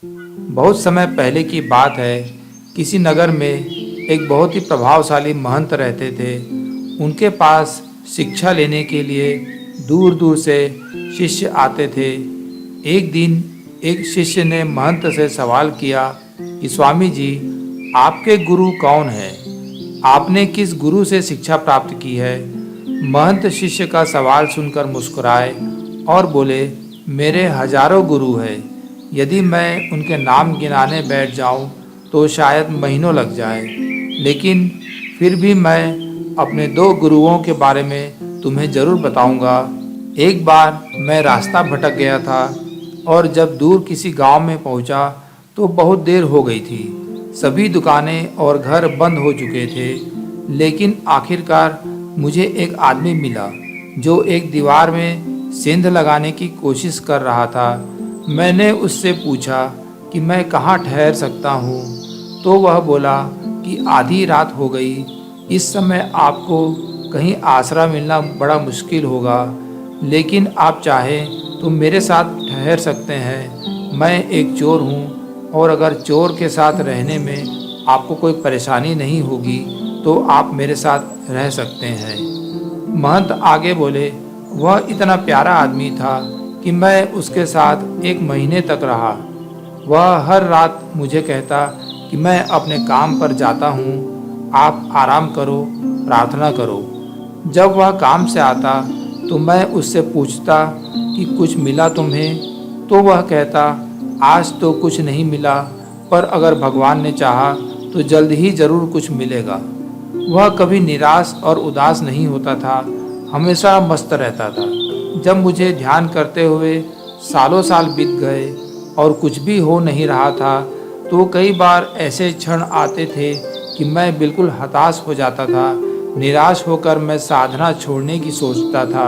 बहुत समय पहले की बात है। किसी नगर में एक बहुत ही प्रभावशाली महंत रहते थे। उनके पास शिक्षा लेने के लिए दूर दूर से शिष्य आते थे। एक दिन एक शिष्य ने महंत से सवाल किया कि स्वामी जी, आपके गुरु कौन है? आपने किस गुरु से शिक्षा प्राप्त की है? महंत शिष्य का सवाल सुनकर मुस्कुराए और बोले, मेरे हजारों गुरु हैं। यदि मैं उनके नाम गिनाने बैठ जाऊं तो शायद महीनों लग जाए, लेकिन फिर भी मैं अपने दो गुरुओं के बारे में तुम्हें ज़रूर बताऊंगा। एक बार मैं रास्ता भटक गया था और जब दूर किसी गांव में पहुंचा तो बहुत देर हो गई थी। सभी दुकानें और घर बंद हो चुके थे, लेकिन आखिरकार मुझे एक आदमी मिला जो एक दीवार में सेंध लगाने की कोशिश कर रहा था। मैंने उससे पूछा कि मैं कहाँ ठहर सकता हूँ, तो वह बोला कि आधी रात हो गई, इस समय आपको कहीं आसरा मिलना बड़ा मुश्किल होगा, लेकिन आप चाहें तो मेरे साथ ठहर सकते हैं। मैं एक चोर हूँ और अगर चोर के साथ रहने में आपको कोई परेशानी नहीं होगी तो आप मेरे साथ रह सकते हैं। महंत आगे बोले, वह इतना प्यारा आदमी था कि मैं उसके साथ एक महीने तक रहा। वह हर रात मुझे कहता कि मैं अपने काम पर जाता हूँ, आप आराम करो, प्रार्थना करो। जब वह काम से आता तो मैं उससे पूछता कि कुछ मिला तुम्हें? तो वह कहता, आज तो कुछ नहीं मिला, पर अगर भगवान ने चाहा तो जल्द ही ज़रूर कुछ मिलेगा। वह कभी निराश और उदास नहीं होता था, हमेशा मस्त रहता था। जब मुझे ध्यान करते हुए सालों साल बीत गए और कुछ भी हो नहीं रहा था, तो कई बार ऐसे क्षण आते थे कि मैं बिल्कुल हताश हो जाता था। निराश होकर मैं साधना छोड़ने की सोचता था,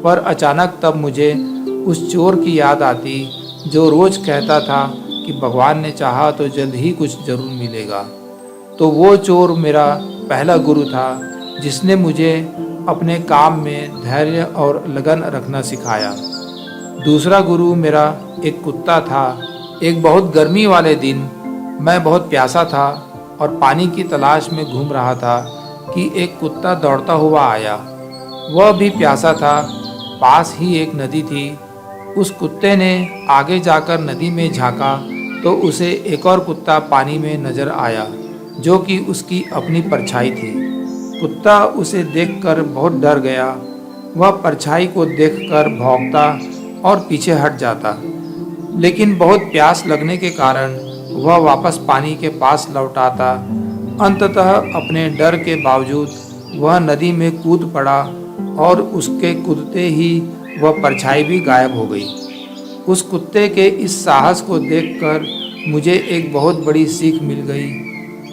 पर अचानक तब मुझे उस चोर की याद आती जो रोज़ कहता था कि भगवान ने चाहा तो जल्द ही कुछ ज़रूर मिलेगा। तो वो चोर मेरा पहला गुरु था, जिसने मुझे अपने काम में धैर्य और लगन रखना सिखाया। दूसरा गुरु मेरा एक कुत्ता था। एक बहुत गर्मी वाले दिन मैं बहुत प्यासा था और पानी की तलाश में घूम रहा था कि एक कुत्ता दौड़ता हुआ आया। वह भी प्यासा था। पास ही एक नदी थी। उस कुत्ते ने आगे जाकर नदी में झांका तो उसे एक और कुत्ता पानी में नजर आया, जो कि उसकी अपनी परछाई थी। कुत्ता उसे देखकर बहुत डर गया। वह परछाई को देखकर भौंकता और पीछे हट जाता, लेकिन बहुत प्यास लगने के कारण वह वापस पानी के पास लौट आता। अंततः अपने डर के बावजूद वह नदी में कूद पड़ा और उसके कूदते ही वह परछाई भी गायब हो गई। उस कुत्ते के इस साहस को देखकर मुझे एक बहुत बड़ी सीख मिल गई।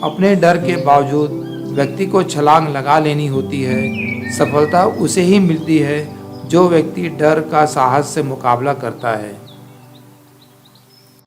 अपने डर के बावजूद व्यक्ति को छलांग लगा लेनी होती है। सफलता उसे ही मिलती है जो व्यक्ति डर का साहस से मुकाबला करता है।